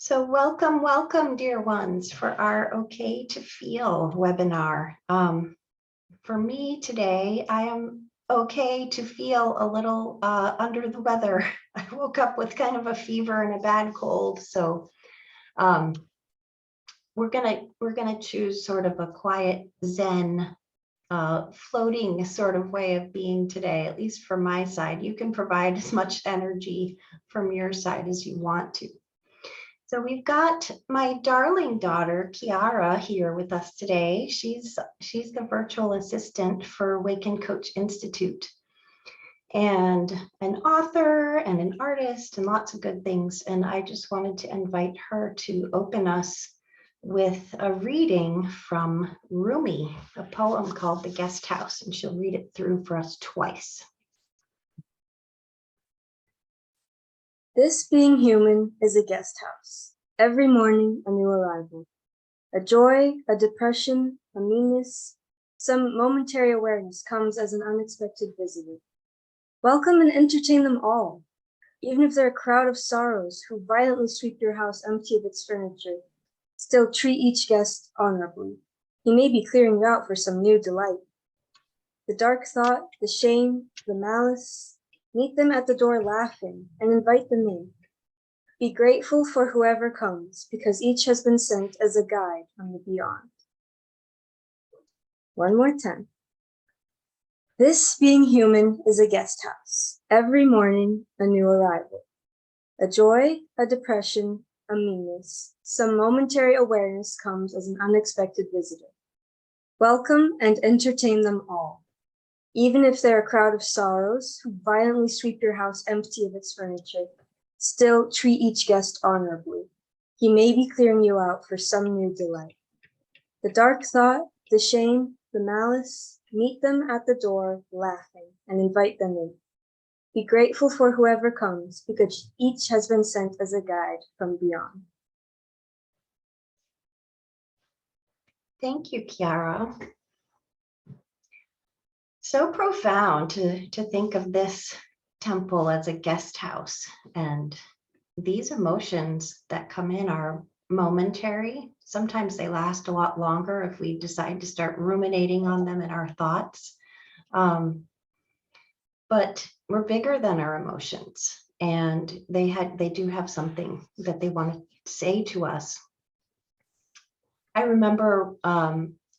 So welcome, dear ones, for our Okay to Feel webinar. For me today, I am okay to feel a little under the weather. I woke up with kind of a fever and a bad cold, so um, we're gonna choose sort of a quiet Zen, floating sort of way of being today. At least from my side, you can provide as much energy from your side as you want to. So we've got my darling daughter, Kiara, here with us today. She's the virtual assistant for Awaken Coach Institute and an author and an artist and lots of good things. And I just wanted to invite her to open us with a reading from Rumi, a poem called The Guest House, and she'll read it through for us twice. This being human is a guest house. Every morning, a new arrival. A joy, a depression, a meanness, some momentary awareness comes as an unexpected visitor. Welcome and entertain them all. Even if they're a crowd of sorrows who violently sweep your house empty of its furniture, still treat each guest honorably. He may be clearing you out for some new delight. The dark thought, the shame, the malice, meet them at the door laughing and invite them in. Be grateful for whoever comes, because each has been sent as a guide from the beyond. One more time. This being human is a guest house. Every morning, a new arrival. A joy, a depression, a meanness, some momentary awareness comes as an unexpected visitor. Welcome and entertain them all. Even if they're a crowd of sorrows who violently sweep your house empty of its furniture, still treat each guest honorably. He may be clearing you out for some new delight. The dark thought, the shame, the malice, meet them at the door laughing and invite them in. Be grateful for whoever comes, because each has been sent as a guide from beyond. Thank you, Kiara. So profound to think of this temple as a guest house, and these emotions that come in are momentary. Sometimes they last a lot longer if we decide to start ruminating on them in our thoughts. But we're bigger than our emotions, and they do have something that they want to say to us. I remember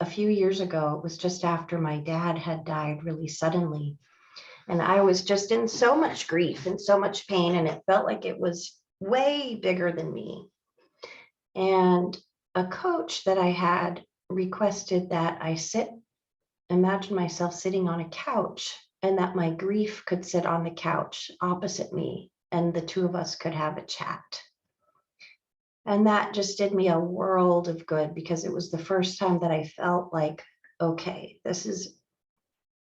a few years ago, it was just after my dad had died really suddenly. And I was just in so much grief and so much pain, and it felt like it was way bigger than me. And a coach that I had requested that I imagine myself sitting on a couch, and that my grief could sit on the couch opposite me, and the two of us could have a chat. And that just did me a world of good, because it was the first time that I felt like, okay, this is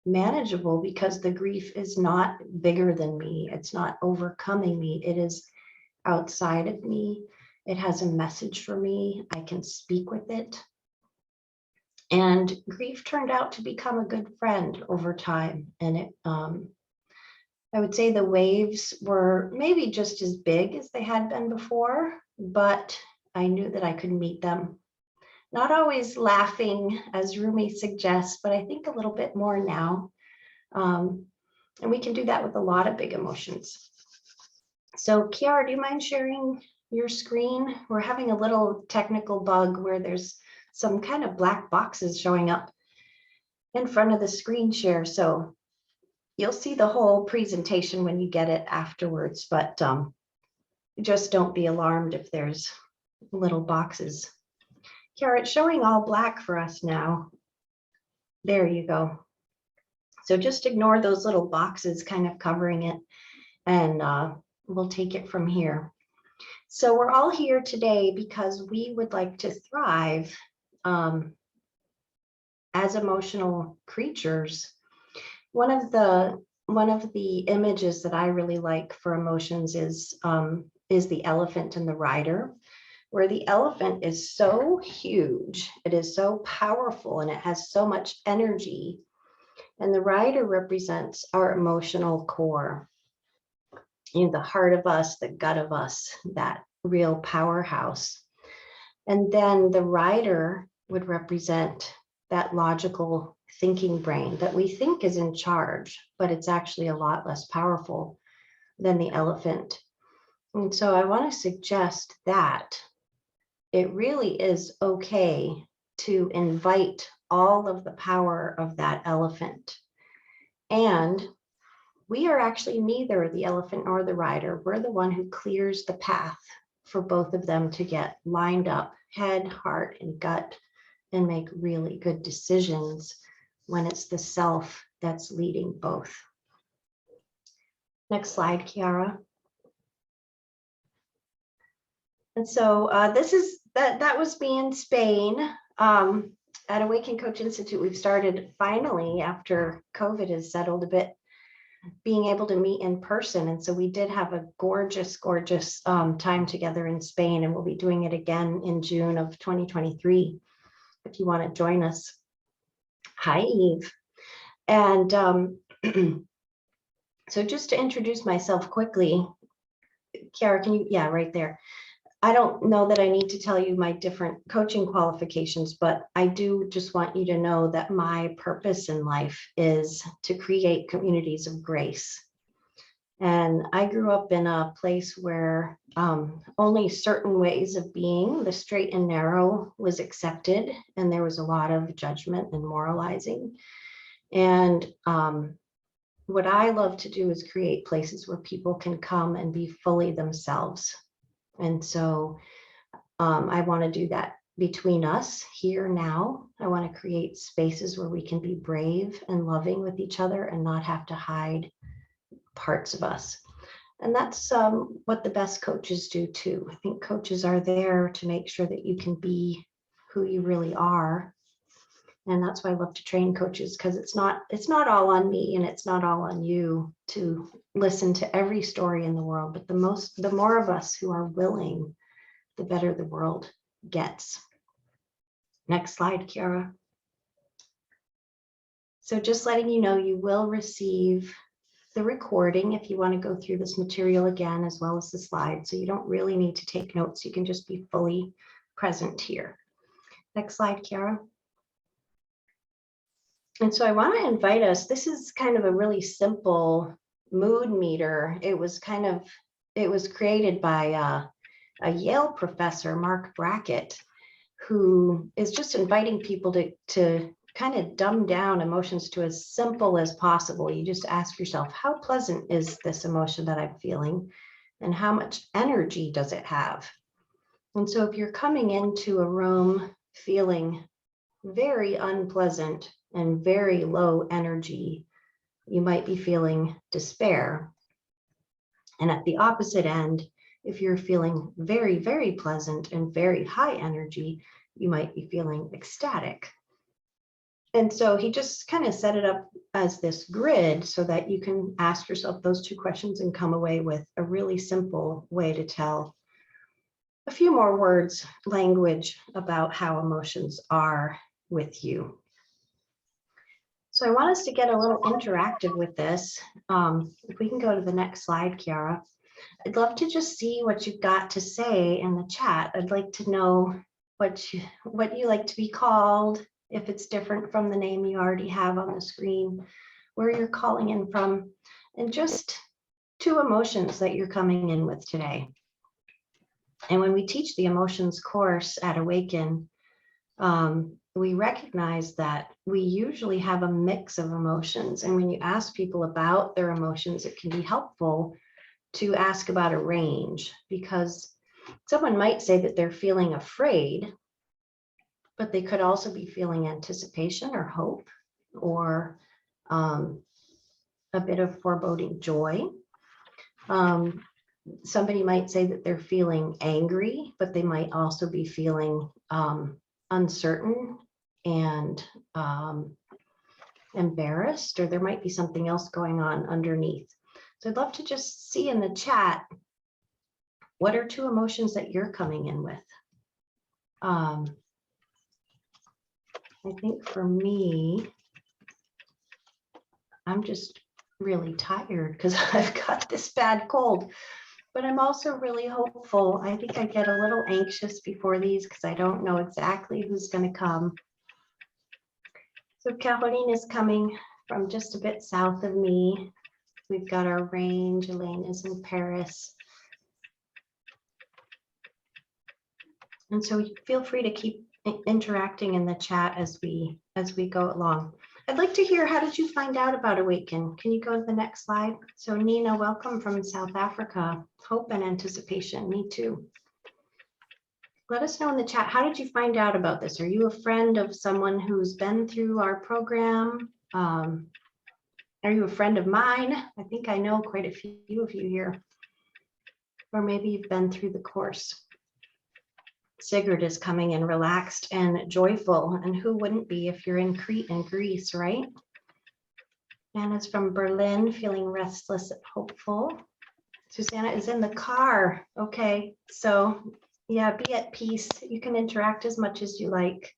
manageable, because the grief is not bigger than me. It's not overcoming me. It is outside of me. It has a message for me. I can speak with it. And grief turned out to become a good friend over time. And it, I would say the waves were maybe just as big as they had been before, but I knew that I could meet them. Not always laughing, as Rumi suggests, but I think a little bit more now. And we can do that with a lot of big emotions. So Kiara, do you mind sharing your screen? We're having a little technical bug where there's some kind of black boxes showing up in front of the screen share. So you'll see the whole presentation when you get it afterwards, but just don't be alarmed if there's little boxes. Kiara, it's showing all black for us now. There you go. So just ignore those little boxes kind of covering it, and we'll take it from here. So we're all here today because we would like to thrive as emotional creatures. One of the images that I really like for emotions is the elephant and the rider, where the elephant is so huge, it is so powerful, and it has so much energy. And the rider represents our emotional core, the heart of us, the gut of us, that real powerhouse. And then the rider would represent that logical thinking brain that we think is in charge, but it's actually a lot less powerful than the elephant. And so I want to suggest that it really is okay to invite all of the power of that elephant. And we are actually neither the elephant nor the rider. We're the one who clears the path for both of them to get lined up, head, heart, and gut, and make really good decisions when it's the self that's leading both. Next slide, Kiara. And so that was me in Spain. At Awaken Coach Institute, we've started finally, after COVID has settled a bit, being able to meet in person. And so we did have a gorgeous, gorgeous time together in Spain, and we'll be doing it again in June of 2023. If you want to join us. Hi, Eve. And so just to introduce myself quickly, Kiara, can you, yeah, right there. I don't know that I need to tell you my different coaching qualifications, but I do just want you to know that my purpose in life is to create communities of grace. And I grew up in a place where only certain ways of being, the straight and narrow, was accepted, and there was a lot of judgment and moralizing. And what I love to do is create places where people can come and be fully themselves. And so I want to do that between us here now. I want to create spaces where we can be brave and loving with each other and not have to hide parts of us. And that's what the best coaches do too. I think coaches are there to make sure that you can be who you really are. And that's why I love to train coaches, because it's not all on me and it's not all on you to listen to every story in the world, but the more of us who are willing, the better the world gets. Next slide, Kiara. So just letting you know, you will receive the recording if you want to go through this material again, as well as the slides. So you don't really need to take notes. You can just be fully present here. Next slide, Kiara. And so I want to invite us, this is kind of a really simple mood meter. It was created by a Yale professor, Mark Brackett, who is just inviting people to kind of dumb down emotions to as simple as possible. You just ask yourself, how pleasant is this emotion that I'm feeling? And how much energy does it have? And so if you're coming into a room feeling very unpleasant and very low energy, you might be feeling despair. And at the opposite end, if you're feeling very, very pleasant and very high energy, you might be feeling ecstatic. And so he just kind of set it up as this grid so that you can ask yourself those two questions and come away with a really simple way to tell a few more words, language about how emotions are with you. So I want us to get a little interactive with this. If we can go to the next slide, Kiara. I'd love to just see what you've got to say in the chat. I'd like to know what you like to be called, if it's different from the name you already have on the screen, where you're calling in from, and just 2 emotions that you're coming in with today. And when we teach the emotions course at Awaken, we recognize that we usually have a mix of emotions. And when you ask people about their emotions, it can be helpful to ask about a range, because someone might say that they're feeling afraid, but they could also be feeling anticipation or hope, or a bit of foreboding joy. Somebody might say that they're feeling angry, but they might also be feeling uncertain and embarrassed, or there might be something else going on underneath. So I'd love to just see in the chat, what are 2 emotions that you're coming in with? I think for me, I'm just really tired because I've got this bad cold, but I'm also really hopeful. I think I get a little anxious before these because I don't know exactly who's going to come. So Caroline is coming from just a bit south of me. We've got our range. Elaine is in Paris. And so feel free to keep interacting in the chat as we go along. I'd like to hear, how did you find out about Awaken? Can you go to the next slide? So Nina, welcome from South Africa. Hope and anticipation, me too. Let us know in the chat, how did you find out about this? Are you a friend of someone who's been through our program? Are you a friend of mine? I think I know quite a few of you here. Or maybe you've been through the course. Sigurd is coming in relaxed and joyful, and who wouldn't be if you're in Crete and Greece, right? Anna's from Berlin, feeling restless and hopeful. Susanna is in the car. Okay, so yeah, be at peace. You can interact as much as you like.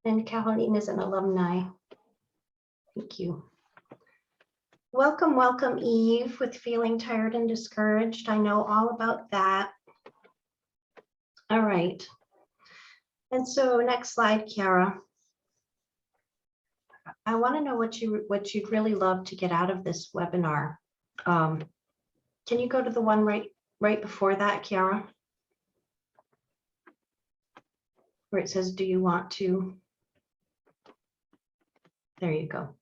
And Caroline is an alumni. Thank you. Welcome, welcome, Eve, with feeling tired and discouraged. I know all about that. All right. And so next slide, Kiara. I want to know what you'd really love to get out of this webinar. Can you go to the one right before that, Kiara? Where it says, do you want to? There you go.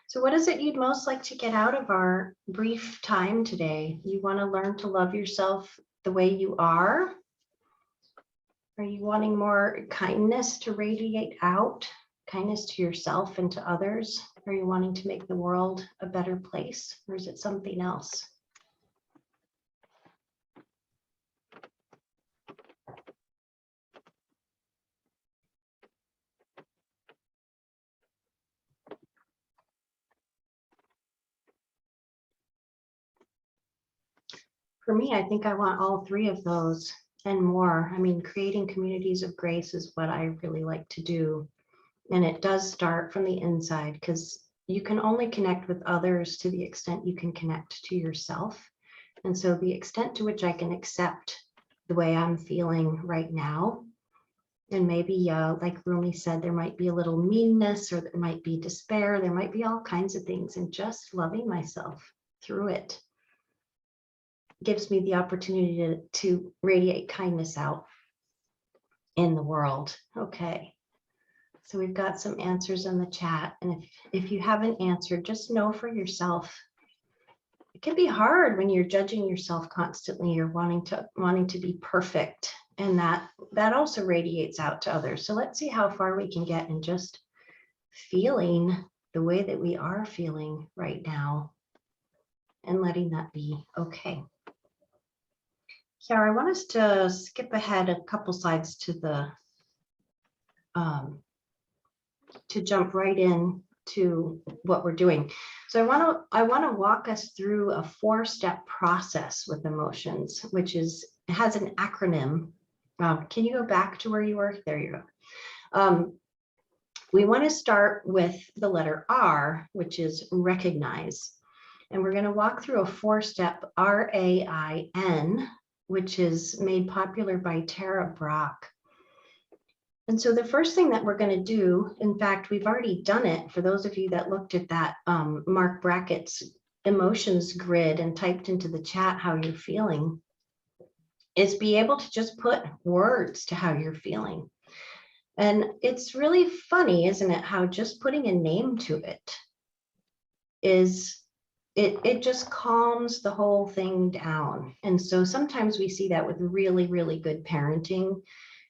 So what is it you'd most like to get out of our brief time today? You want to learn to love yourself the way you are? Are you wanting more kindness to radiate out, kindness to yourself and to others? Are you wanting to make the world a better place, or is it something else? For me, I think I want all three of those and more. I mean, creating communities of grace is what I really like to do. And it does start from the inside, because you can only connect with others to the extent you can connect to yourself. And so the extent to which I can accept the way I'm feeling right now, and maybe like Rumi said, there might be a little meanness, or there might be despair, there might be all kinds of things, and just loving myself through it gives me the opportunity to radiate kindness out in the world. Okay. So we've got some answers in the chat. And if you haven't answered, just know for yourself, it can be hard when you're judging yourself constantly. You're wanting to be perfect. And that also radiates out to others. So let's see how far we can get in just feeling the way that we are feeling right now and letting that be okay. Kiara, I want us to skip ahead a couple slides to the to jump right in to what we're doing. So I want to walk us through a 4-step process with emotions, which has an acronym. Can you go back to where you were? There you go. We want to start with the letter R, which is recognize. And we're going to walk through a 4-step RAIN, which is made popular by Tara Brach. And so the first thing that we're going to do, in fact, we've already done it for those of you that looked at that Mark Brackett's emotions grid and typed into the chat how you're feeling, is be able to just put words to how you're feeling. And it's really funny, isn't it, how just putting a name to it it just calms the whole thing down. And so sometimes we see that with really, really good parenting.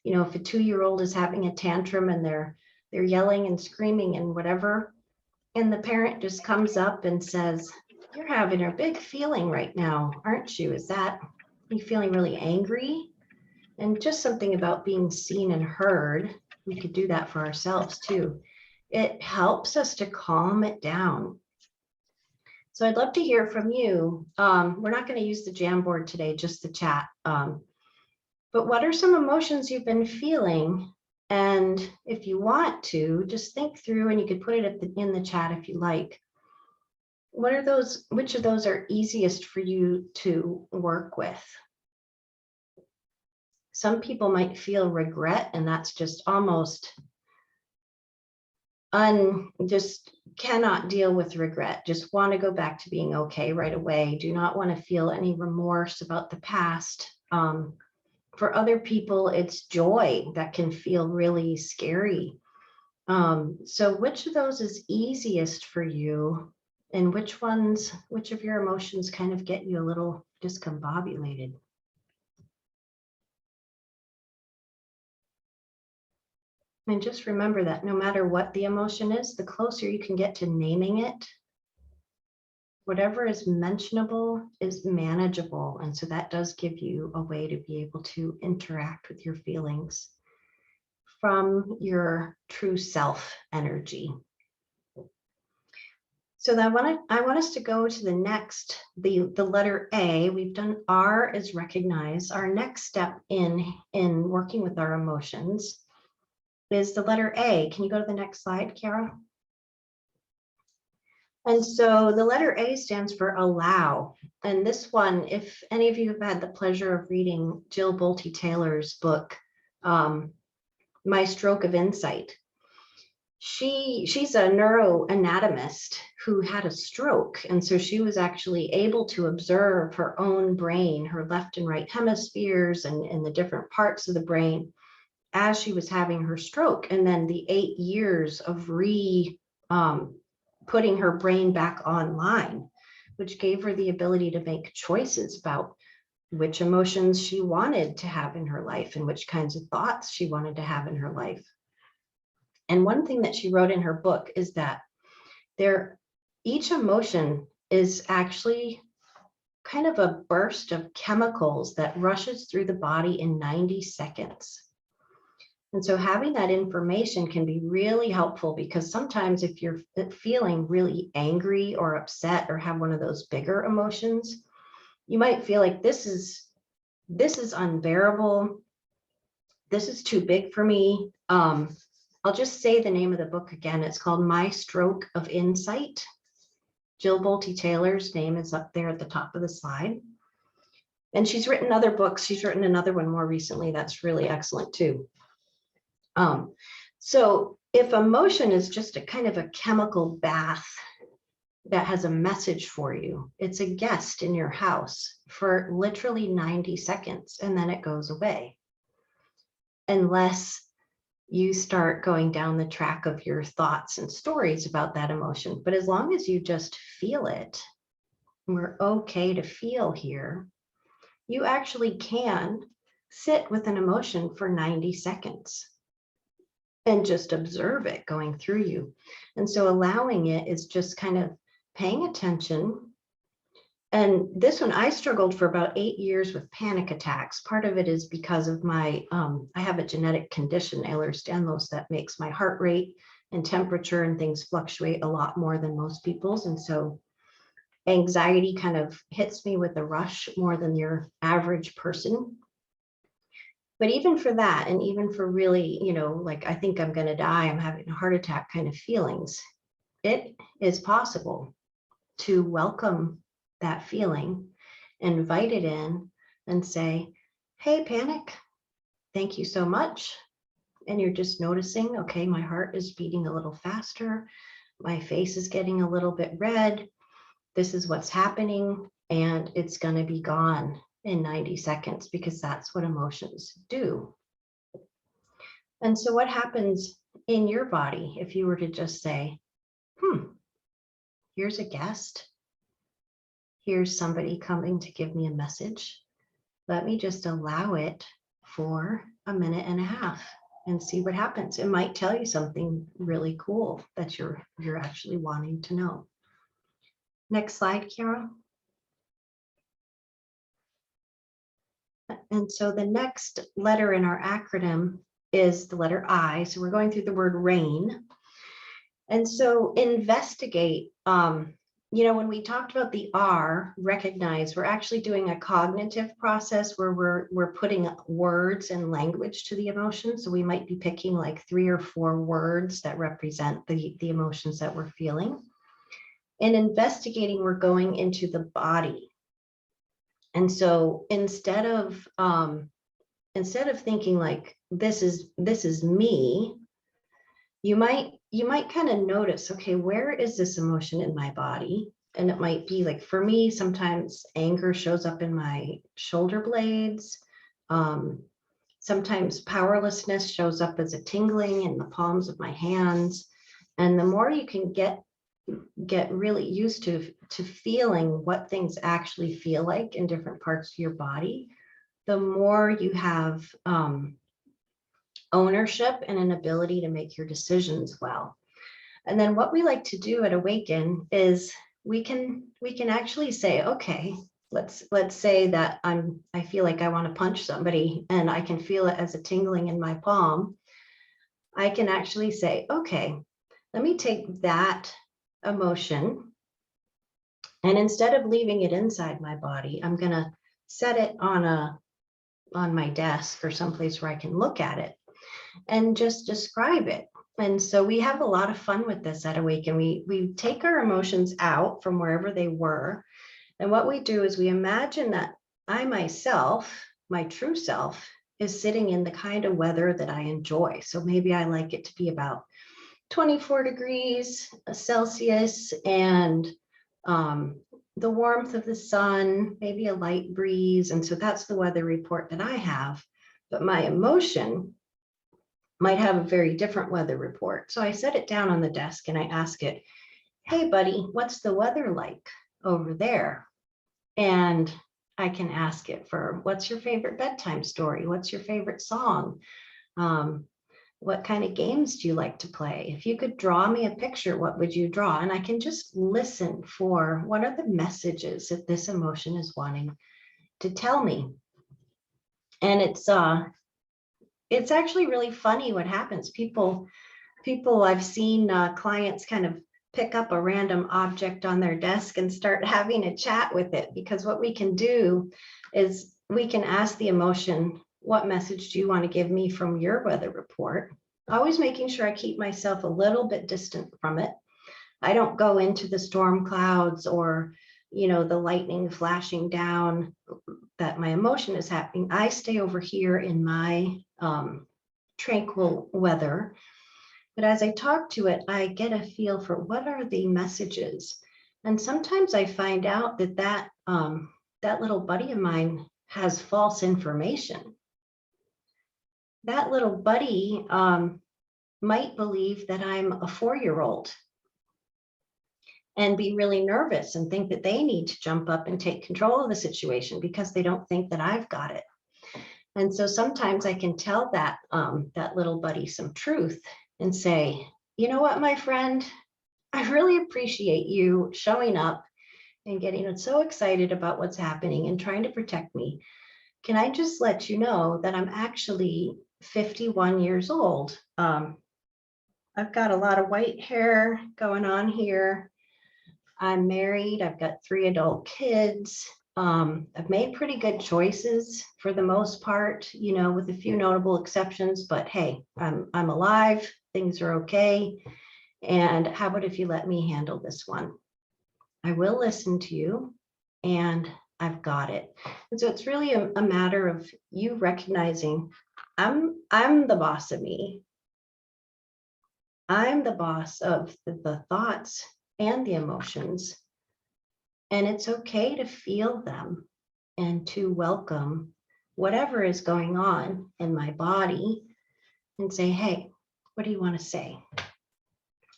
You know, if a 2-year-old is having a tantrum and they're yelling and screaming and whatever, and the parent just comes up and says, "You're having a big feeling right now, aren't you? Are you feeling really angry?" And just something about being seen and heard. We could do that for ourselves too. It helps us to calm it down. So I'd love to hear from you. We're not going to use the Jamboard today, just the chat. But what are some emotions you've been feeling? And if you want to, just think through, and you could put it in the chat if you like. what are those, which of those are easiest for you to work with? Some people might feel regret, and that's just almost just cannot deal with regret, just want to go back to being okay right away, do not want to feel any remorse about the past. For other people, it's joy that can feel really scary. So which of those is easiest for you, and which of your emotions kind of get you a little discombobulated? And just remember that no matter what the emotion is, the closer you can get to naming it, whatever is mentionable is manageable. And so that does give you a way to be able to interact with your feelings from your true self energy. So I want us to go to the next, the letter A. We've done R is recognize. Our next step in working with our emotions is the letter A. Can you go to the next slide, Kara? And so the letter A stands for allow. And this one, if any of you have had the pleasure of reading Jill Bolte Taylor's book, My Stroke of Insight, she's a neuroanatomist who had a stroke. And so she was actually able to observe her own brain, her left and right hemispheres, and the different parts of the brain as she was having her stroke. And then the 8 years of putting her brain back online, which gave her the ability to make choices about which emotions she wanted to have in her life and which kinds of thoughts she wanted to have in her life. And one thing that she wrote in her book is that each emotion is actually kind of a burst of chemicals that rushes through the body in 90 seconds. And so having that information can be really helpful, because sometimes if you're feeling really angry or upset or have one of those bigger emotions, you might feel like this is unbearable. This is too big for me. I'll just say the name of the book again. It's called My Stroke of Insight. Jill Bolte Taylor's name is up there at the top of the slide. And she's written other books. She's written another one more recently that's really excellent too. So if emotion is just a kind of a chemical bath that has a message for you, it's a guest in your house for literally 90 seconds, and then it goes away. Unless you start going down the track of your thoughts and stories about that emotion. But as long as you just feel it, we're okay to feel here, you actually can sit with an emotion for 90 seconds. And just observe it going through you. And so allowing it is just kind of paying attention. And this one, I struggled for about 8 years with panic attacks. Part of it is because of I have a genetic condition, Ehlers-Danlos, that makes my heart rate and temperature and things fluctuate a lot more than most people's. And so anxiety kind of hits me with a rush more than your average person. But even for that, and even for really, like, I think I'm going to die, I'm having a heart attack kind of feelings, it is possible to welcome that feeling, invite it in, and say, hey, panic, thank you so much. And you're just noticing, okay, my heart is beating a little faster. My face is getting a little bit red. This is what's happening, and it's going to be gone in 90 seconds, because that's what emotions do. And so what happens in your body if you were to just say, here's a guest, here's somebody coming to give me a message, let me just allow it for a minute and a half and see what happens. It might tell you something really cool that you're actually wanting to know. Next slide, Kara. And so the next letter in our acronym is the letter I. So we're going through the word rain. And so investigate, when we talked about the R, recognize, we're actually doing a cognitive process where we're putting words and language to the emotion. So we might be picking like 3 or 4 words that represent the emotions that we're feeling. In investigating, we're going into the body. And so instead of thinking like this is me, you might kind of notice, okay, where is this emotion in my body? And it might be like, for me, sometimes anger shows up in my shoulder blades. Sometimes powerlessness shows up as a tingling in the palms of my hands. And the more you can get really used to feeling what things actually feel like in different parts of your body, the more you have ownership and an ability to make your decisions well. And then what we like to do at Awaken is we can actually say, okay, let's say that I feel like I want to punch somebody and I can feel it as a tingling in my palm. I can actually say, okay, let me take that emotion, and instead of leaving it inside my body, I'm going to set it on my desk or someplace where I can look at it and just describe it. And so we have a lot of fun with this at Awaken. We take our emotions out from wherever they were. And what we do is we imagine that I myself, my true self, is sitting in the kind of weather that I enjoy. So maybe I like it to be about 24 degrees Celsius and the warmth of the sun, maybe a light breeze. And so that's the weather report that I have. But my emotion might have a very different weather report. So I set it down on the desk and I ask it, hey, buddy, what's the weather like over there? And I can ask it for, what's your favorite bedtime story? What's your favorite song? What kind of games do you like to play? If you could draw me a picture, what would you draw? And I can just listen for what are the messages that this emotion is wanting to tell me. And it's actually really funny what happens. People I've seen clients kind of pick up a random object on their desk and start having a chat with it, because what we can do is we can ask the emotion, what message do you want to give me from your weather report? Always making sure I keep myself a little bit distant from it. I don't go into the storm clouds or, the lightning flashing down that my emotion is happening. I stay over here in my tranquil weather. But as I talk to it, I get a feel for what are the messages. And sometimes I find out that little buddy of mine has false information. That little buddy might believe that I'm a 4-year-old and be really nervous and think that they need to jump up and take control of the situation because they don't think that I've got it. And so sometimes I can tell that little buddy some truth and say, you know what, my friend, I really appreciate you showing up and getting so excited about what's happening and trying to protect me. Can I just let you know that I'm actually 51 years old? I've got a lot of white hair going on here. I'm married. I've got 3 adult kids. I've made pretty good choices for the most part, with a few notable exceptions, but hey, I'm alive. Things are okay. And how about if you let me handle this one? I will listen to you and I've got it. And so it's really a matter of you recognizing I'm the boss of me. I'm the boss of the thoughts and the emotions. And it's okay to feel them and to welcome whatever is going on in my body and say, hey, what do you want to say?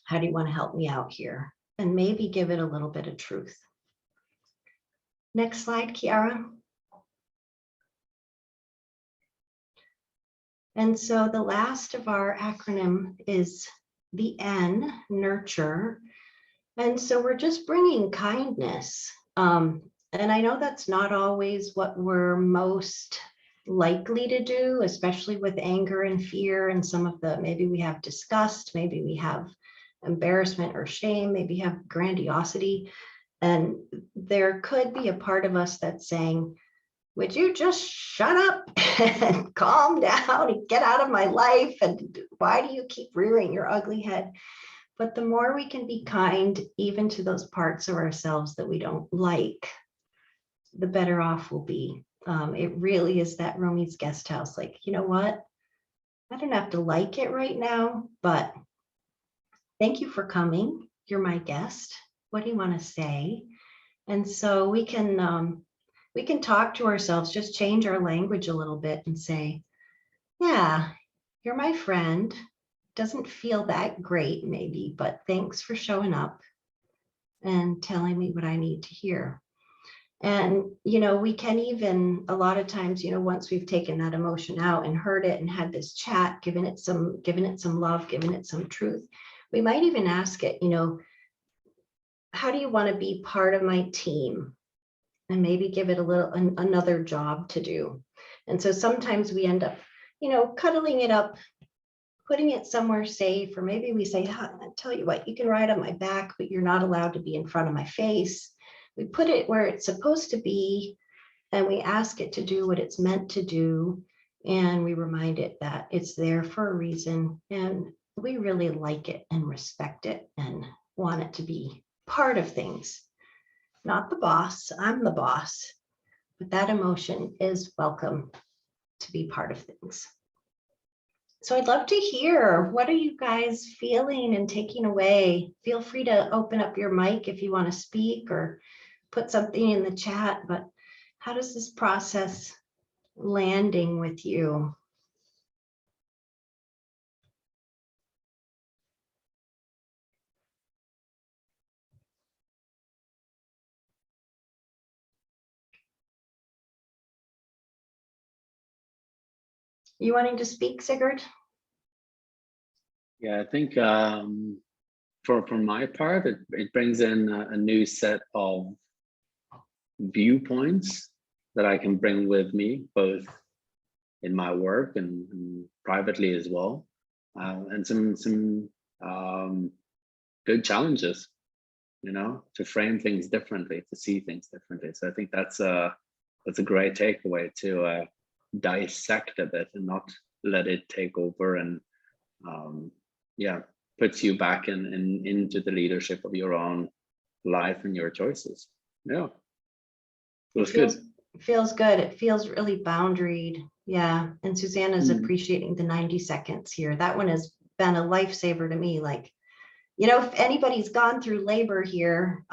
How do you want to help me out here? And maybe give it a little bit of truth. Next slide, Kiara. And so the last of our acronym is the N, nurture. And so we're just bringing kindness. And I know that's not always what we're most likely to do, especially with anger and fear and some of the, maybe we have disgust, maybe we have embarrassment or shame, maybe have grandiosity. And there could be a part of us that's saying, would you just shut up and calm down and get out of my life? And why do you keep rearing your ugly head? But the more we can be kind, even to those parts of ourselves that we don't like, the better off we'll be. It really is that Romy's guest house. Like, you know what? I don't have to like it right now, but thank you for coming. You're my guest. What do you want to say? And so we can talk to ourselves, just change our language a little bit and say, yeah, you're my friend. Doesn't feel that great maybe, but thanks for showing up and telling me what I need to hear. And, we can even, a lot of times, once we've taken that emotion out and heard it and had this chat, given it some love, given it some truth, we might even ask it, how do you want to be part of my team? And maybe give it another job to do. And so sometimes we end up, cuddling it up, putting it somewhere safe, or maybe we say, I tell you what, you can ride on my back, but you're not allowed to be in front of my face. We put it where it's supposed to be, and we ask it to do what it's meant to do. And we remind it that it's there for a reason. And we really like it and respect it and want it to be part of things. Not the boss, I'm the boss, but that emotion is welcome to be part of things. So I'd love to hear, what are you guys feeling and taking away? Feel free to open up your mic if you want to speak or put something in the chat, but how does this process landing with you? You wanting to speak, Sigurd? Yeah, I think for my part, it brings in a new set of viewpoints that I can bring with me, both in my work and privately as well, and some good challenges, to frame things differently, to see things differently. So I think that's a great takeaway, to dissect a bit and not let it take over, and puts you back into the leadership of your own life and your choices. Yeah, feels good. Feels good. It feels really boundaried. Yeah. And Susanna's appreciating the 90 seconds here. That one has been a lifesaver to me. Like, if anybody's gone through labor here,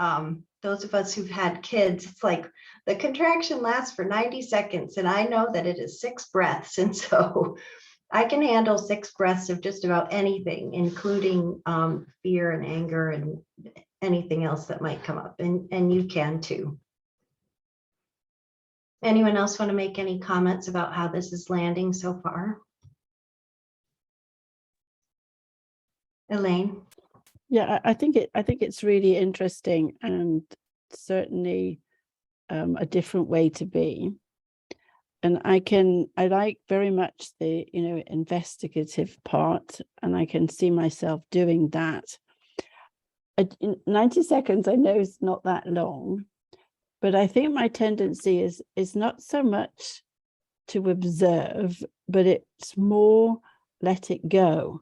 those of us who've had kids, it's like the contraction lasts for 90 seconds. And I know that it is 6 breaths. And so I can handle 6 breaths of just about anything, including fear and anger and anything else that might come up. And you can too. Anyone else want to make any comments about how this is landing so far? Elaine? Yeah, I think it's really interesting, and certainly a different way to be. And I like very much the investigative part, and I can see myself doing that. 90 seconds, I know is not that long, but I think my tendency is not so much to observe, but it's more let it go,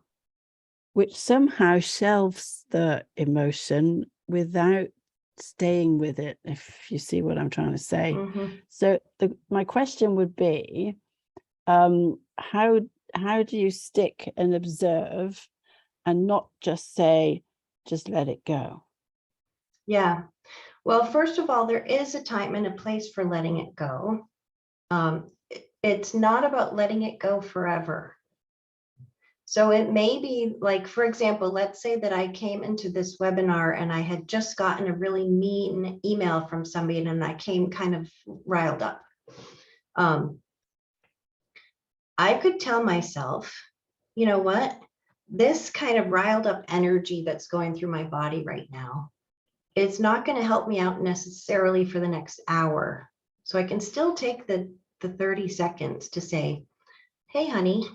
which somehow shelves the emotion without staying with it, if you see what I'm trying to say. Mm-hmm. So my question would be, how do you stick and observe and not just say, just let it go? Yeah. Well, first of all, there is a time and a place for letting it go. It's not about letting it go forever. So it may be like, for example, let's say that I came into this webinar and I had just gotten a really mean email from somebody and I came kind of riled up. I could tell myself, you know what, this kind of riled up energy that's going through my body right now, it's not going to help me out necessarily for the next hour. So I can still take the 30 seconds to say, hey, honey,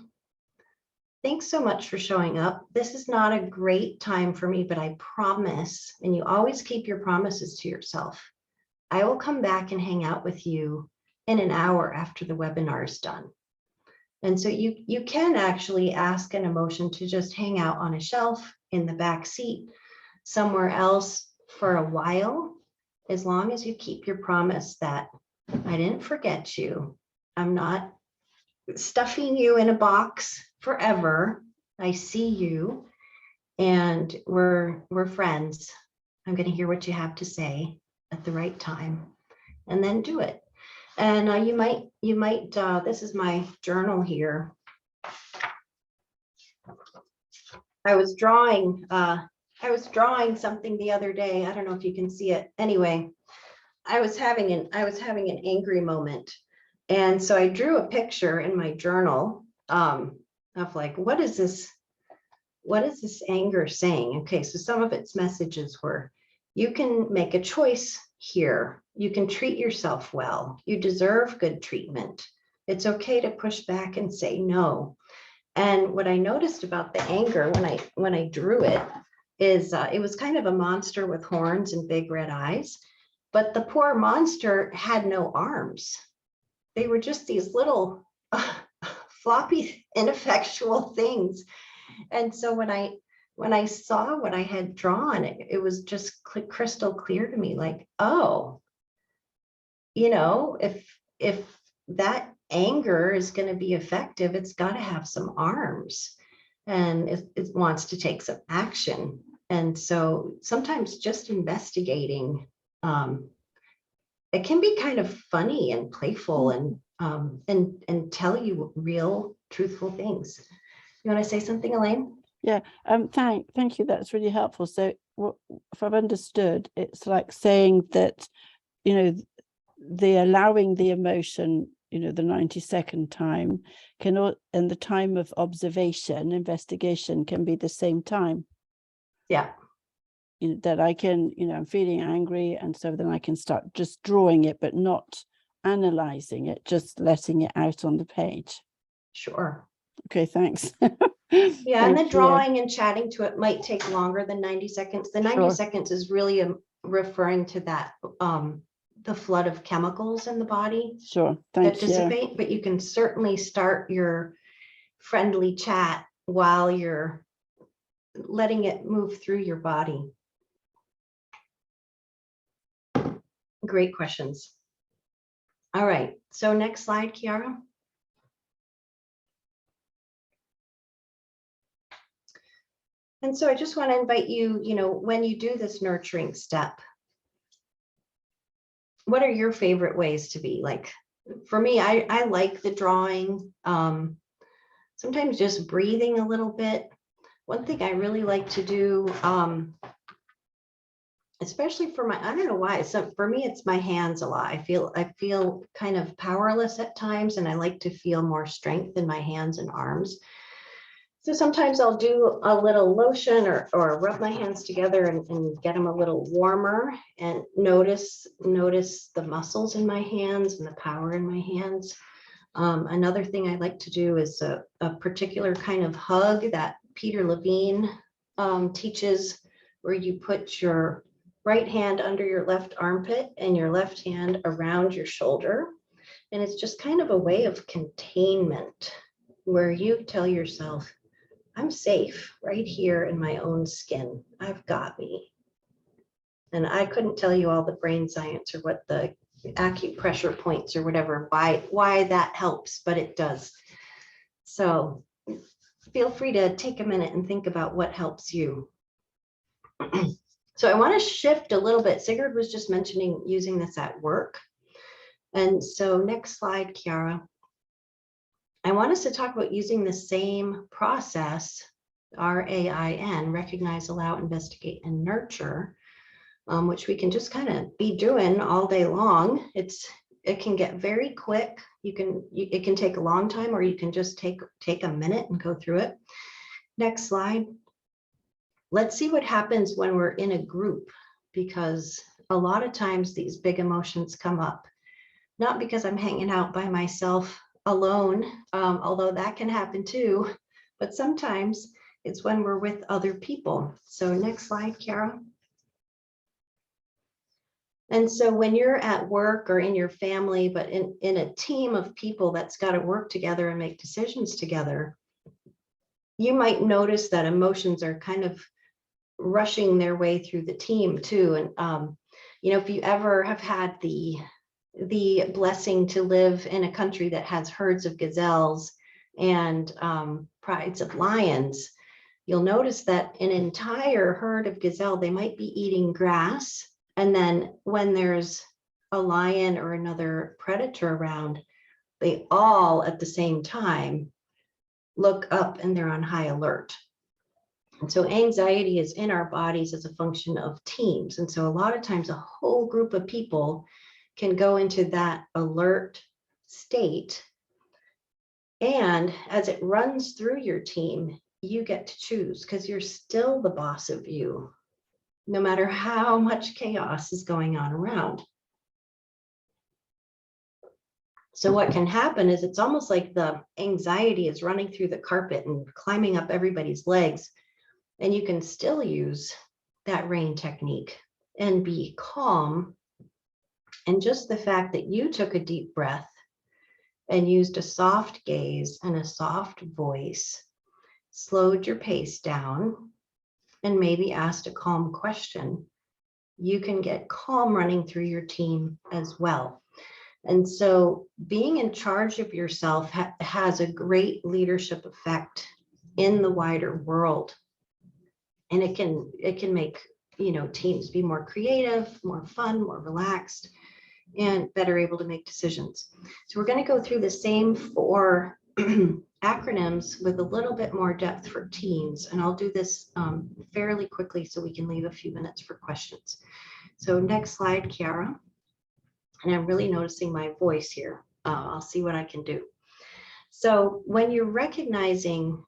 thanks so much for showing up. This is not a great time for me, but I promise, and you always keep your promises to yourself, I will come back and hang out with you in an hour after the webinar is done. And so you can actually ask an emotion to just hang out on a shelf in the back seat somewhere else for a while, as long as you keep your promise that I didn't forget you. I'm not stuffing you in a box forever. I see you, and we're friends. I'm going to hear what you have to say at the right time, and then do it. And you might this is my journal here. I was drawing something the other day. I don't know if you can see it. Anyway, I was having an angry moment. And so I drew a picture in my journal of like, what is this anger saying? Okay, so some of its messages were, you can make a choice here. You can treat yourself well. You deserve good treatment. It's okay to push back and say no. And what I noticed about the anger when I drew it is it was kind of a monster with horns and big red eyes, but the poor monster had no arms. They were just these little floppy, ineffectual things. And so when I saw what I had drawn, it was just crystal clear to me, like, oh, if that anger is going to be effective, it's got to have some arms, and it wants to take some action. And so sometimes just investigating, it can be kind of funny and playful, and tell you real, truthful things. You want to say something, Elaine? Yeah, thank you. That's really helpful. So if I've understood, it's like saying that, the allowing the emotion, the 90-second time and the time of observation, investigation can be the same time. Yeah. That I can, I'm feeling angry, and so then I can start just drawing it, but not analyzing it, just letting it out on the page. Sure. Okay, thanks. Yeah, and the drawing and chatting to it might take longer than 90 seconds. The 90 seconds is really referring to that, the flood of chemicals in the body. Sure, that dissipate, but you can certainly start your friendly chat while you're letting it move through your body. Great questions. All right, so next slide, Kiara. And so I just want to invite you, when you do this nurturing step, what are your favorite ways to be? Like, for me, I like the drawing, sometimes just breathing a little bit. One thing I really like to do, especially for I don't know why, so for me, it's my hands a lot. I feel kind of powerless at times, and I like to feel more strength in my hands and arms. So sometimes I'll do a little lotion or rub my hands together and get them a little warmer, and notice the muscles in my hands and the power in my hands. Another thing I like to do is a particular kind of hug that Peter Levine teaches, where you put your right hand under your left armpit and your left hand around your shoulder. And it's just kind of a way of containment, where you tell yourself, I'm safe right here in my own skin. I've got me. And I couldn't tell you all the brain science or what the acupressure points or whatever, why that helps, but it does. So feel free to take a minute and think about what helps you. So I want to shift a little bit. Sigurd was just mentioning using this at work. And so next slide, Kiara. I want us to talk about using the same process, RAIN, recognize, allow, investigate, and nurture, which we can just kind of be doing all day long. It can get very quick. It can take a long time, or you can just take a minute and go through it. Next slide. Let's see what happens when we're in a group, because a lot of times these big emotions come up, not because I'm hanging out by myself alone, although that can happen too, but sometimes it's when we're with other people. So next slide, Kiara. And so when you're at work or in your family, but in a team of people that's got to work together and make decisions together, you might notice that emotions are kind of rushing their way through the team too. And, you know, if you ever have had the blessing to live in a country that has herds of gazelles and prides of lions, you'll notice that an entire herd of gazelle, they might be eating grass. And then when there's a lion or another predator around, they all at the same time look up and they're on high alert. And so anxiety is in our bodies as a function of teams. And so a lot of times a whole group of people can go into that alert state. And as it runs through your team, you get to choose because you're still the boss of you, no matter how much chaos is going on around. So what can happen is it's almost like the anxiety is running through the carpet and climbing up everybody's legs. And you can still use that rain technique and be calm. And just the fact that you took a deep breath and used a soft gaze and a soft voice, slowed your pace down, and maybe asked a calm question, you can get calm running through your team as well. And so being in charge of yourself has a great leadership effect in the wider world. And it can make, you know, teams be more creative, more fun, more relaxed, and better able to make decisions. So we're going to go through the same 4 acronyms with a little bit more depth for teams. And I'll do this fairly quickly so we can leave a few minutes for questions. So next slide, Kiara. And I'm really noticing my voice here. I'll see what I can do. So when you're recognizing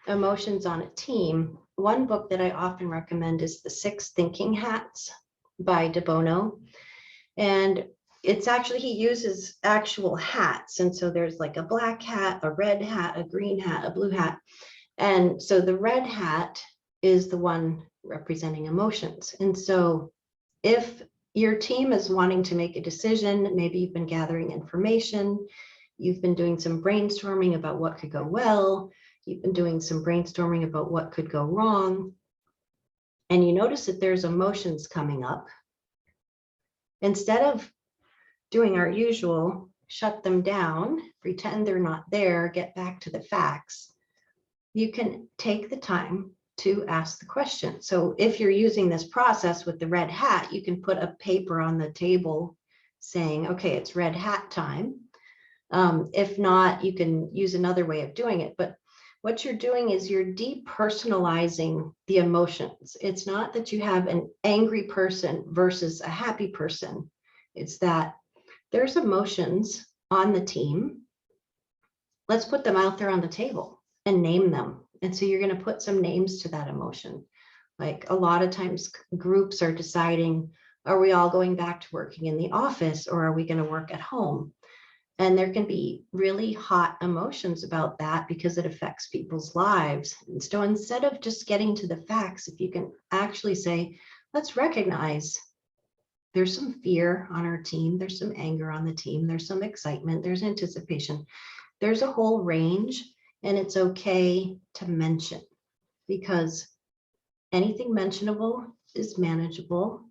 emotions on a team, one book that I often recommend is The 6 Thinking Hats by De Bono. And it's actually, he uses actual hats. And so there's like a black hat, a red hat, a green hat, a blue hat. And so the red hat is the one representing emotions. And so if your team is wanting to make a decision, maybe you've been gathering information, you've been doing some brainstorming about what could go well, you've been doing some brainstorming about what could go wrong, and you notice that there's emotions coming up, instead of doing our usual, shut them down, pretend they're not there, get back to the facts, you can take the time to ask the question. So if you're using this process with the red hat, you can put a paper on the table saying, okay, it's red hat time. If not, you can use another way of doing it. But what you're doing is you're depersonalizing the emotions. It's not that you have an angry person versus a happy person. It's that there's emotions on the team. Let's put them out there on the table and name them. And so you're going to put some names to that emotion. Like a lot of times groups are deciding, are we all going back to working in the office or are we going to work at home? And there can be really hot emotions about that because it affects people's lives. And so instead of just getting to the facts, if you can actually say, let's recognize there's some fear on our team, there's some anger on the team, there's some excitement, there's anticipation, there's a whole range. And it's okay to mention, because anything mentionable is manageable.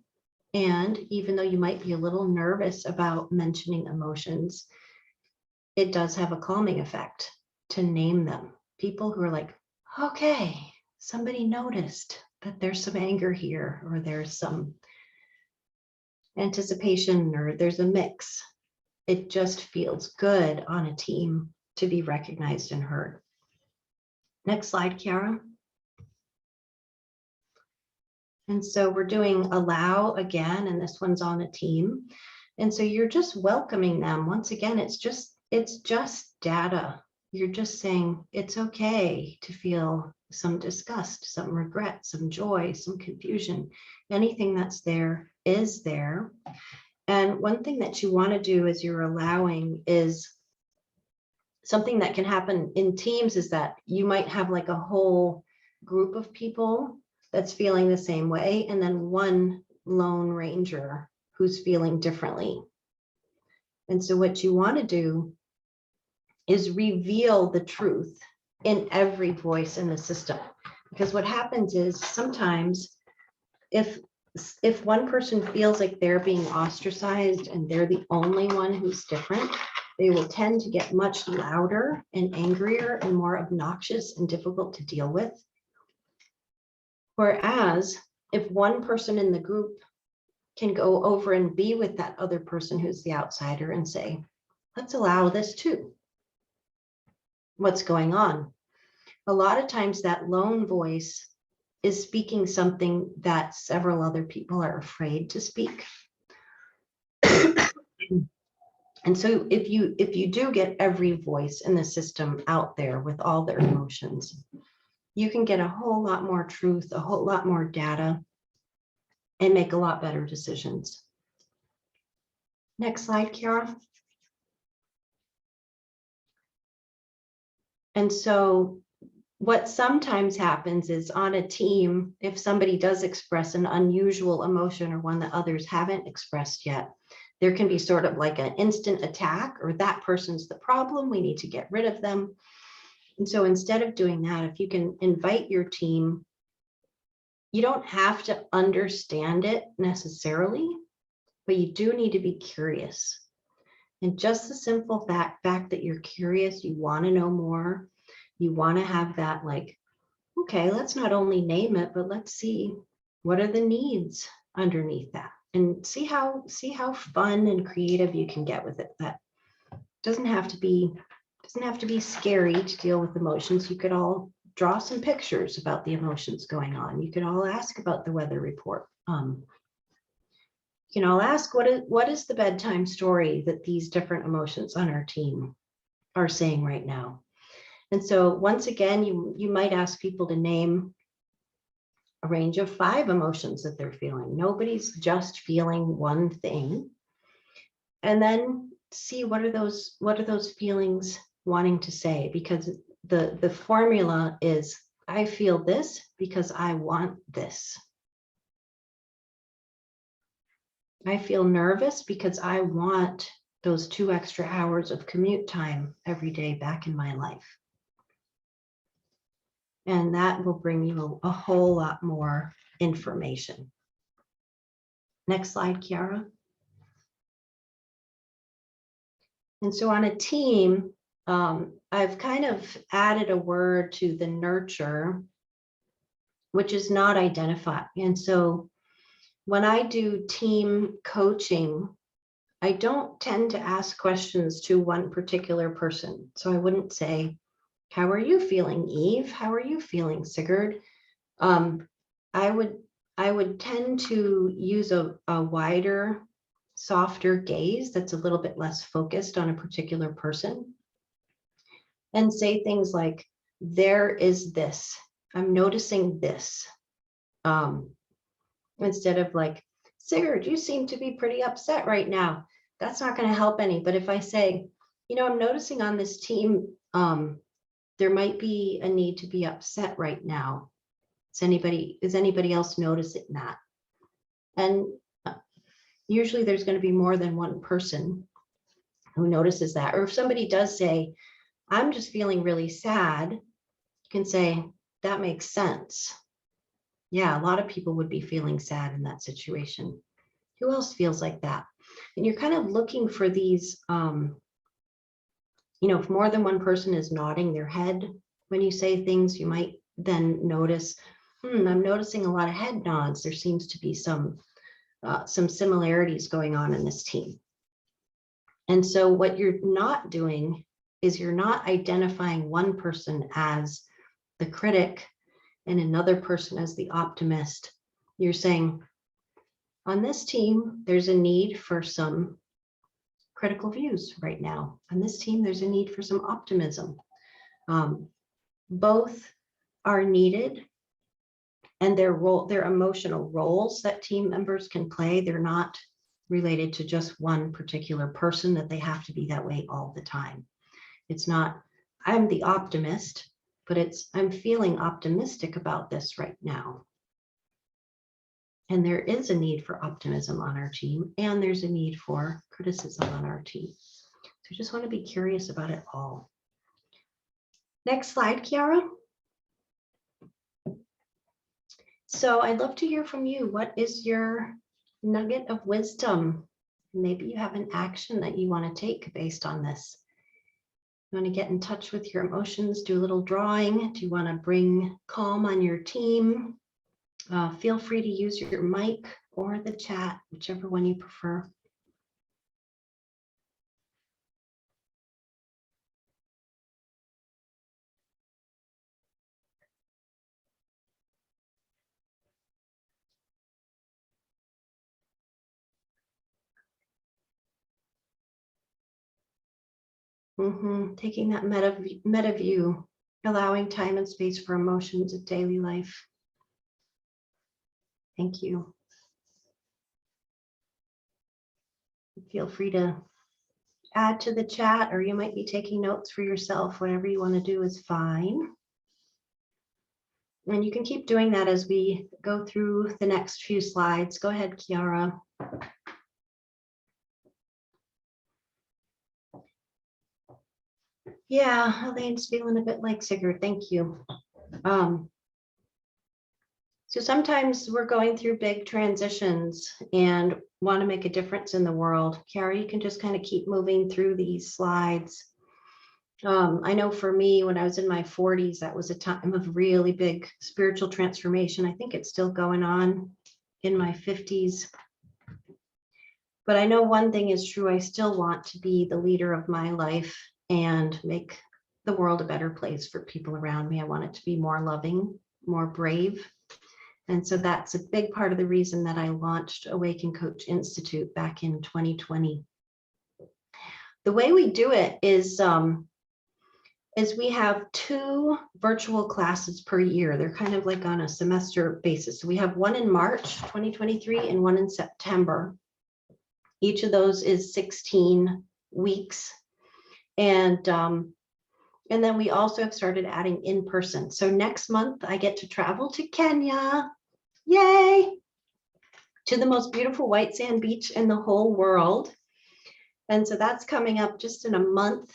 And even though you might be a little nervous about mentioning emotions, it does have a calming effect to name them. People who are like, okay, somebody noticed that there's some anger here, or there's some anticipation, or there's a mix. It just feels good on a team to be recognized and heard. Next slide, Kiara. And so we're doing allow again, and this one's on a team. And so you're just welcoming them. Once again, it's just data. You're just saying it's okay to feel some disgust, some regret, some joy, some confusion. Anything that's there is there. And one thing that you want to do as you're allowing is something that can happen in teams is that you might have like a whole group of people that's feeling the same way, and then one lone ranger who's feeling differently. And so what you want to do is reveal the truth in every voice in the system. Because what happens is sometimes if one person feels like they're being ostracized and they're the only one who's different, they will tend to get much louder and angrier and more obnoxious and difficult to deal with. Whereas if one person in the group can go over and be with that other person who's the outsider and say, let's allow this too. What's going on? A lot of times that lone voice is speaking something that several other people are afraid to speak. And so if you do get every voice in the system out there with all their emotions, you can get a whole lot more truth, a whole lot more data, and make a lot better decisions. Next slide, Kiara. And so what sometimes happens is on a team, if somebody does express an unusual emotion or one that others haven't expressed yet, there can be sort of like an instant attack, or that person's the problem, we need to get rid of them. And so instead of doing that, if you can invite your team, you don't have to understand it necessarily, but you do need to be curious. And just the simple fact that you're curious, you want to know more, you want to have that like, okay, let's not only name it, but let's see what are the needs underneath that, and see how fun and creative you can get with it. That doesn't have to be scary to deal with emotions. You could all draw some pictures about the emotions going on. You could all ask about the weather report. You can all ask what is the bedtime story that these different emotions on our team are saying right now. And so once again, you might ask people to name a range of 5 emotions that they're feeling. Nobody's just feeling one thing. And then see what are those feelings wanting to say, because the formula is, I feel this because I want this. I feel nervous because I want those 2 extra hours of commute time every day back in my life. And that will bring you a whole lot more information. Next slide, Kiara. And so on a team, I've kind of added a word to the nurture, which is not identified. And so when I do team coaching, I don't tend to ask questions to one particular person. So I wouldn't say, how are you feeling, Eve? How are you feeling, Sigurd? I would tend to use a wider, softer gaze that's a little bit less focused on a particular person, and say things like, there is this, I'm noticing this. Instead of like, Sigurd, you seem to be pretty upset right now. That's not going to help any. But if I say, I'm noticing on this team, there might be a need to be upset right now. Is anybody else noticing that? And usually there's going to be more than one person who notices that. Or if somebody does say, I'm just feeling really sad, you can say, that makes sense. Yeah, a lot of people would be feeling sad in that situation. Who else feels like that? And you're kind of looking for these, if more than one person is nodding their head when you say things, you might then notice, I'm noticing a lot of head nods. There seems to be some similarities going on in this team. And so what you're not doing is you're not identifying one person as the critic and another person as the optimist. You're saying, on this team, there's a need for some critical views right now. On this team, there's a need for some optimism. Both are needed, and their emotional roles that team members can play, they're not related to just one particular person, that they have to be that way all the time. It's not, I'm the optimist, but it's, I'm feeling optimistic about this right now. And there is a need for optimism on our team, and there's a need for criticism on our team. So just want to be curious about it all. Next slide, Kiara. So I'd love to hear from you. What is your nugget of wisdom? Maybe you have an action that you want to take based on this. You want to get in touch with your emotions, do a little drawing. Do you want to bring calm on your team? Feel free to use your mic or the chat, whichever one you prefer. Taking that meta view, allowing time and space for emotions of daily life. Thank you. Feel free to add to the chat, or you might be taking notes for yourself. Whatever you want to do is fine. And you can keep doing that as we go through the next few slides. Go ahead, Kiara. Yeah, Elaine's feeling a bit like Sigurd. Thank you. So sometimes we're going through big transitions and want to make a difference in the world. Kiara, you can just kind of keep moving through these slides. I know for me, when I was in my 40s, that was a time of really big spiritual transformation. I think it's still going on in my 50s. But I know one thing is true. I still want to be the leader of my life and make the world a better place for people around me. I want it to be more loving, more brave. And so that's a big part of the reason that I launched Awaken Coach Institute back in 2020. The way we do it is we have 2 virtual classes per year. They're kind of like on a semester basis. So we have one in March 2023 and one in September. Each of those is 16 weeks. And then we also have started adding in person. So next month I get to travel to Kenya. Yay! To the most beautiful white sand beach in the whole world. And so that's coming up just in a month.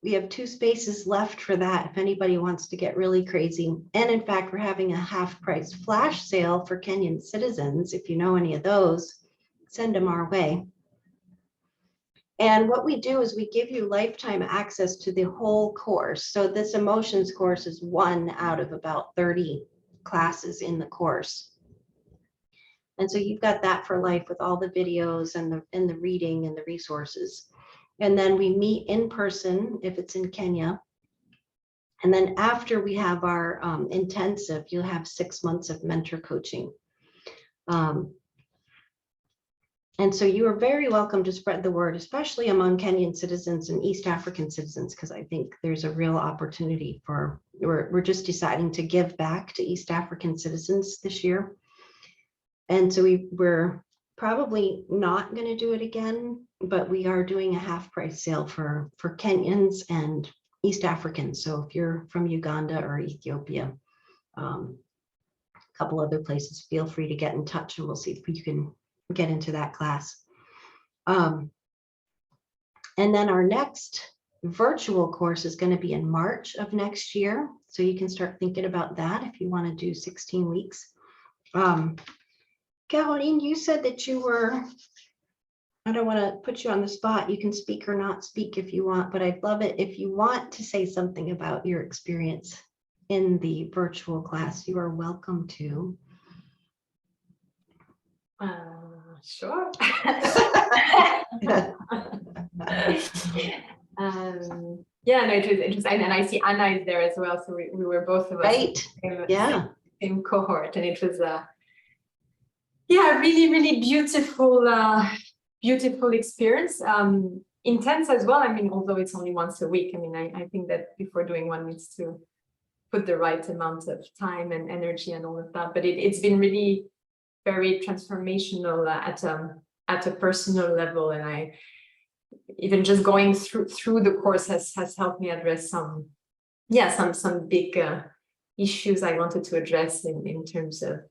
We have 2 spaces left for that if anybody wants to get really crazy. And in fact, we're having a half-price flash sale for Kenyan citizens. If you know any of those, send them our way. And what we do is we give you lifetime access to the whole course. So this emotions course is 1 out of about 30 classes in the course. And so you've got that for life with all the videos and the reading and the resources. And then we meet in person if it's in Kenya. And then after we have our intensive, you'll have 6 months of mentor coaching. And so you are very welcome to spread the word, especially among Kenyan citizens and East African citizens, because I think there's a real opportunity for, we're just deciding to give back to East African citizens this year. And so we're probably not going to do it again, but we are doing a half-price sale for Kenyans and East Africans. So if you're from Uganda or Ethiopia, a couple other places, feel free to get in touch and we'll see if you can get into that class. And then our next virtual course is going to be in March of next year. So you can start thinking about that if you want to do 16 weeks. Caroline, you said that you were, I don't want to put you on the spot. You can speak or not speak if you want, but I'd love it if you want to say something about your experience in the virtual class. You are welcome to. Sure. Yeah, no, it was interesting, and I see Anna is there as well. So we were both of us Right. same cohort, and it was really beautiful experience. Intense as well. I mean, although it's only once a week. I mean, I think that before doing one needs to put the right amount of time and energy and all of that. But it's been really very transformational at a personal level, and I even just going through the course has helped me address some big issues I wanted to address in terms of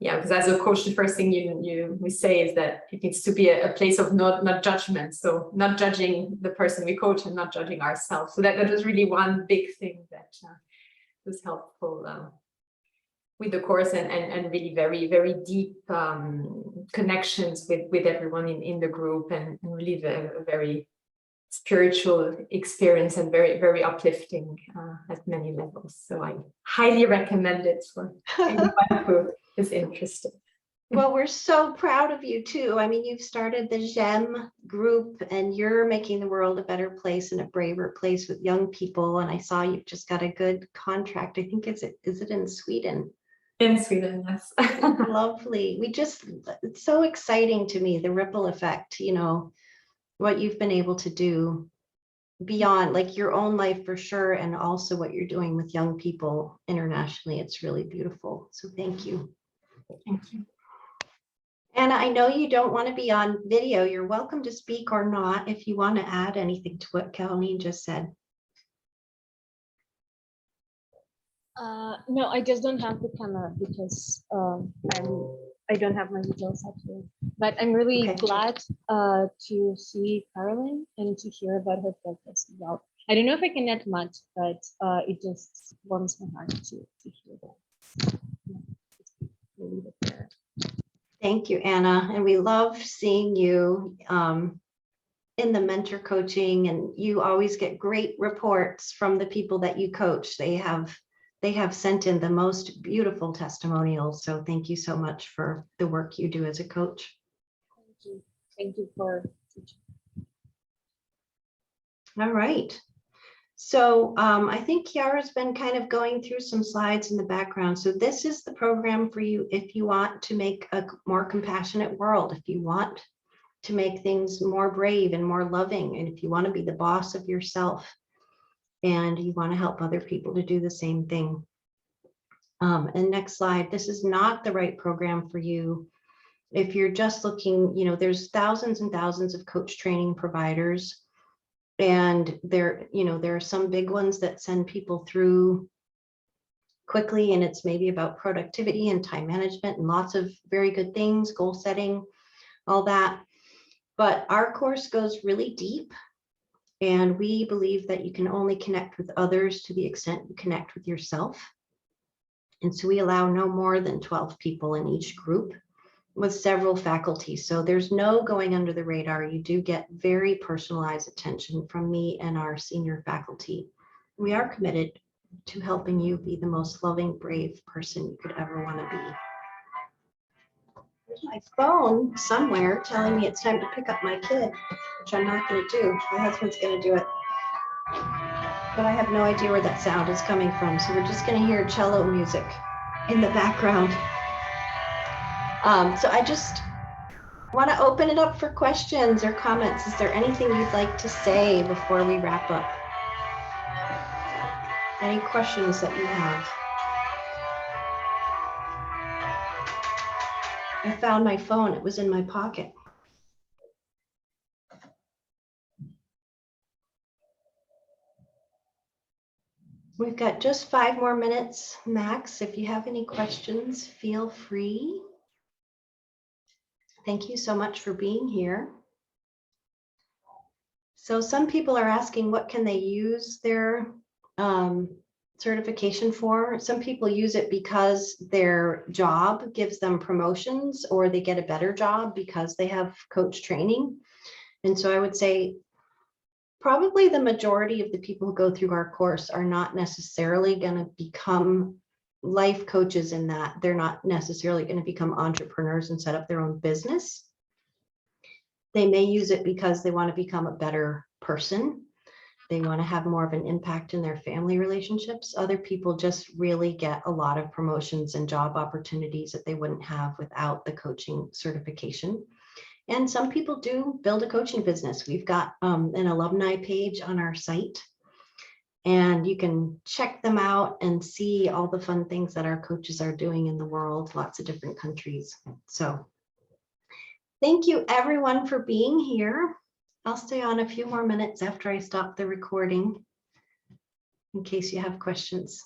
because as a coach, the first thing we say is that it needs to be a place of not judgment, so not judging the person we coach and not judging ourselves. So that was really one big thing that was helpful the course and really very, very deep connections with everyone in the group, and really a very spiritual experience and very, very uplifting at many levels. So I highly recommend it for anyone who is interested. Well, we're so proud of you too. I mean, you've started the GEM group and you're making the world a better place and a braver place with young people. And I saw you've just got a good contract. I think is it in Sweden? In Sweden, yes. Lovely. It's so exciting to me, the ripple effect, you know, what you've been able to do beyond like your own life for sure, and also what you're doing with young people internationally. It's really beautiful. So thank you. Thank you. Anna, I know you don't want to be on video. You're welcome to speak or not if you want to add anything to what Colleen just said. No, I just don't have the camera because I don't have my details actually. But I'm really Okay. glad to see Caroline and to hear about her podcast as well. I don't know if I can add much, but it just warms my heart to hear that. We'll leave it there. Thank you, Anna. And we love seeing you in the mentor coaching, and you always get great reports from the people that you coach. They have sent in the most beautiful testimonials. So thank you so much for the work you do as a coach. Thank you. Thank you for teaching. All right. So I think Chiara's been kind of going through some slides in the background. So this is the program for you if you want to make a more compassionate world, if you want to make things more brave and more loving, and if you want to be the boss of yourself and you want to help other people to do the same thing. And next slide, this is not the right program for you. If you're just looking, you know, there's thousands and thousands of coach training providers. And there are some big ones that send people through quickly, and it's maybe about productivity and time management and lots of very good things, goal setting, all that. But our course goes really deep, and we believe that you can only connect with others to the extent you connect with yourself. And so we allow no more than 12 people in each group with several faculties. So there's no going under the radar. You do get very personalized attention from me and our senior faculty. We are committed to helping you be the most loving, brave person you could ever want to be. There's my phone somewhere telling me it's time to pick up my kid, which I'm not going to do. My husband's going to do it. But I have no idea where that sound is coming from. So we're just going to hear cello music in the background. So I just want to open it up for questions or comments. Is there anything you'd like to say before we wrap up? Any questions that you have? I found my phone. It was in my pocket. We've got just 5 more minutes max. If you have any questions, feel free. Thank you so much for being here. So some people are asking, what can they use their certification for? Some people use it because their job gives them promotions, or they get a better job because they have coach training. And so I would say probably the majority of the people who go through our course are not necessarily going to become life coaches in that they're not necessarily going to become entrepreneurs and set up their own business. They may use it because they want to become a better person. They want to have more of an impact in their family relationships. Other people just really get a lot of promotions and job opportunities that they wouldn't have without the coaching certification. And some people do build a coaching business. We've got an alumni page on our site, and you can check them out and see all the fun things that our coaches are doing in the world, lots of different countries. So thank you everyone for being here. I'll stay on a few more minutes after I stop the recording in case you have questions.